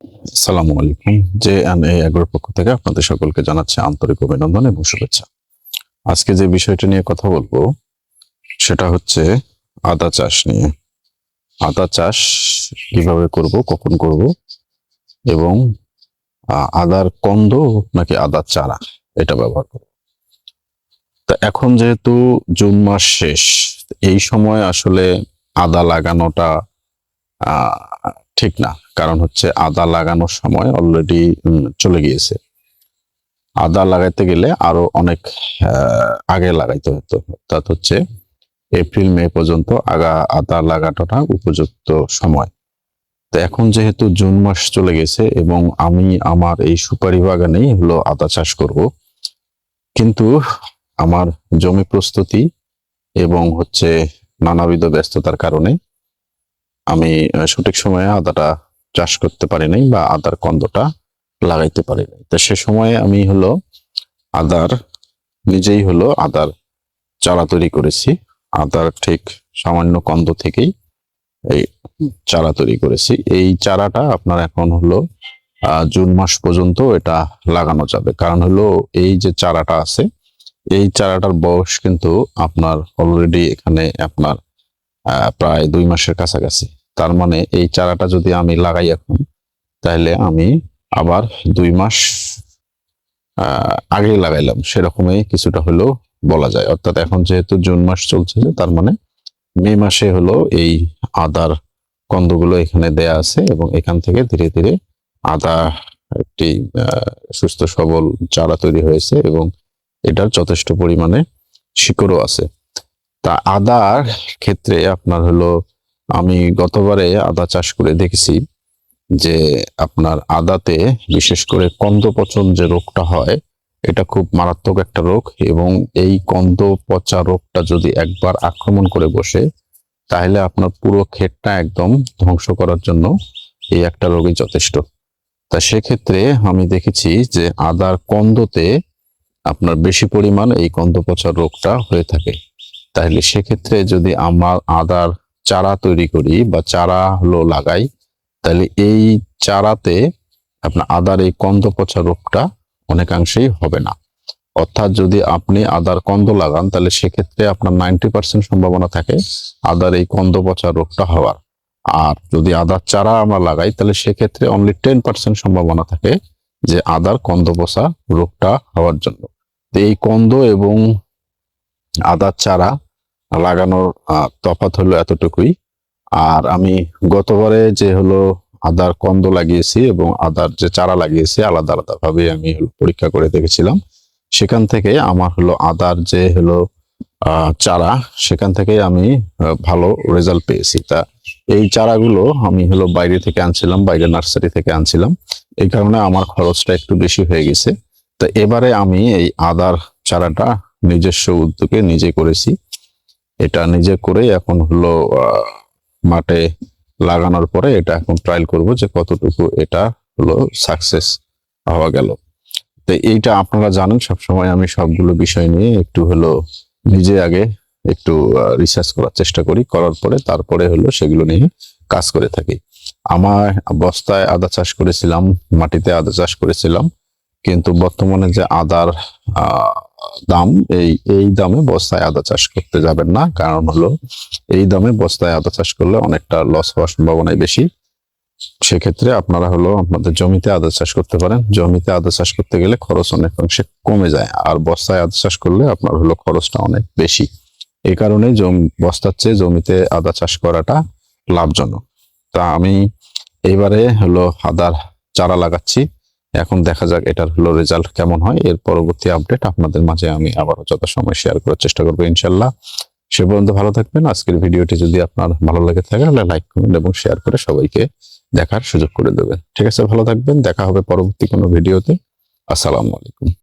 আসসালামু আলাইকুম। জে&এ এগ্রোর পক্ষ থেকে আপনাদের সকলকে জানাচ্ছি আন্তরিক অভিনন্দন এবং শুভেচ্ছা। আজকে যে বিষয়টা নিয়ে কথা বলবো সেটা হচ্ছে আদা চাষ নিয়ে। আদা চাষ কিভাবে করব, কখন করব এবং আদার কন্দ নাকি আদার চারা এটা ব্যবহার করব। তা এখন যেহেতু জুন মাস শেষ, এই সময় আসলে আদা লাগানোটা ঠিক না। কারণ হচ্ছে আদা লাগানোর সময় অলরেডি চলে গিয়েছে। আদা লাগাইতে গেলে আরো অনেক আগে লাগাইতে হতো, অর্থাৎ হচ্ছে এপ্রিল মে পর্যন্ত আদা লাগানোটা উপযুক্ত সময়। তো এখন যেহেতু জুন মাস চলে গেছে এবং আমি আমার এই সুপারি বাগানেই হলো আদা চাষ করব, কিন্তু আমার জমি প্রস্তুতি এবং হচ্ছে নানাবিধ ব্যস্ততার কারণে আমি সঠিক সময়ে আদাটা চাষ করতে পারি নাই বা আদার কন্দটা লাগাইতে পারি নাই। তো সে সময়ে আমি হলো নিজেই হলো আদার চারা তৈরি করেছি। আদার ঠিক সামান্য কন্দ থেকেই এই চারা তৈরি করেছি। এই চারাটা আপনার এখন হলো জুন মাস পর্যন্ত এটা লাগানো যাবে। কারণ হলো এই যে চারাটা আছে, এই চারাটার বয়স কিন্তু আপনার অলরেডি এখানে আপনার প্রায় 2 মাসের কাছাকাছি। তার মানে এই চারাটা যদি আমি লাগাই এখন, তাহলে আমি আবার 2 মাস আগেই লাগাইলাম, সেরকমই কিছুটা হলেও বলা যায়। অর্থাৎ এখন যেহেতু জুন মাস চলছে, তার মানে মে মাসে হলো এই আদার কন্দগুলো এখানে দেয়া আছে এবং এখান থেকে ধীরে ধীরে আদা একটি সুস্থ সবল চারা তৈরি হয়েছে এবং এটার যথেষ্ট পরিমাণে শিকড়ও আছে। তা আদার ক্ষেত্রে আপনার হলো আমি গতবারে আদা চাষ করে দেখেছি যে আপনার আদাতে বিশেষ করে কন্দ পচন যে রোগটা হয়, এটা খুব মারাত্মক একটা রোগ এবং এই কন্দ পচা রোগটা যদি একবার আক্রমণ করে বসে, তাহলে আপনার পুরো ক্ষেতটা একদম ধ্বংস করার জন্য এই একটা রোগই যথেষ্ট। তা সেক্ষেত্রে আমি দেখেছি যে আদার কন্দতে আপনার বেশি পরিমাণ এই কন্দ পচা রোগটা হয়ে থাকে। তাহলে সেক্ষেত্রে যদি আমার আদার চারা তৈরি করি বা চারা হলো লাগাই, তাহলে এই চারাতে আপনার আদার এই কন্দ পচা রোগটা অনেকাংশেই হবে না। অর্থাৎ যদি আপনি আদার কন্দ লাগান, তাহলে সেক্ষেত্রে আপনার 90% সম্ভাবনা থাকে আদার এই কন্দ পচা রোগটা হওয়ার। আর যদি আদার চারা আমরা লাগাই, তাহলে সেক্ষেত্রে অনলি 10% সম্ভাবনা থাকে যে আদার কন্দ পচা রোগটা হওয়ার জন্য। তো এই কন্দ এবং আদার চারা লাগানোর তফাৎ হলো এতটুকুই। আর আমি গতবারে যে হলো আদার কন্দ লাগিয়েছি এবং আদার যে চারা লাগিয়েছি, আলাদা আলাদা ভাবে আমি পরীক্ষা করে দেখেছিলাম। সেখান থেকে আমার হলো আদার যে হলো চারা, সেখান থেকে আমি ভালো রেজাল্ট পেয়েছি। তা এই চারাগুলো আমি হলো বাইরে থেকে আনছিলাম, বাইরে নার্সারি থেকে আনছিলাম। এই কারণে আমার খরচটা একটু বেশি হয়ে গেছে। তো এবারে আমি এই আদার চারাটা নিজস্ব উদ্যোগে নিজে করেছি। এটা নিজে করে এখন হলো মাঠে লাগানোর পরে এটা এখন ট্রায়াল করব যে কতটুকু এটা হলো সাকসেস হওয়া গেল। তো এইটা আপনারা জানেন, সবসময় আমি সবগুলো বিষয় নিয়ে একটু হলো নিজে আগে একটু রিসার্চ করার চেষ্টা করি, করার পরে তারপরে হলো সেগুলো নিয়ে কাজ করে থাকি। আমার বস্তায় আদা চাষ করেছিলাম, মাটিতে আদা চাষ করেছিলাম, কিন্তু বর্তমানে যে আদার দাম, এই দামে বস্তায় আদা চাষ করতে যাবেন না। কারণ হলো এই দামে বস্তায় আদা চাষ করলে অনেকটা লস হওয়ার সম্ভাবনাই বেশি। সেক্ষেত্রে আপনারা হলো আপনাদের জমিতে আদা চাষ করতে পারেন। জমিতে আদা চাষ করতে গেলে খরচ অনেকাংশে কমে যায়, আর বস্তায় আদা চাষ করলে আপনার হলো খরচটা অনেক বেশি। এই কারণে বস্তার চেয়ে জমিতে আদা চাষ করাটা লাভজনক। তা আমি এইবারে হলো আদার চারা লাগাচ্ছি। এখন দেখা যাক এটার হলো রেজাল্ট কেমন হয়। এর পরবর্তী আপডেট আপনাদের মাঝে আমি আবারও যথাসময়ে শেয়ার করার চেষ্টা করবো ইনশাল্লাহ। সে পর্যন্ত ভালো থাকবেন। আজকের ভিডিওটি যদি আপনার ভালো লেগে থাকে, তাহলে লাইক, কমেন্ট এবং শেয়ার করে সবাইকে দেখার সুযোগ করে দেবেন। ঠিক আছে, ভালো থাকবেন। দেখা হবে পরবর্তী কোনো ভিডিওতে। আসসালামু আলাইকুম।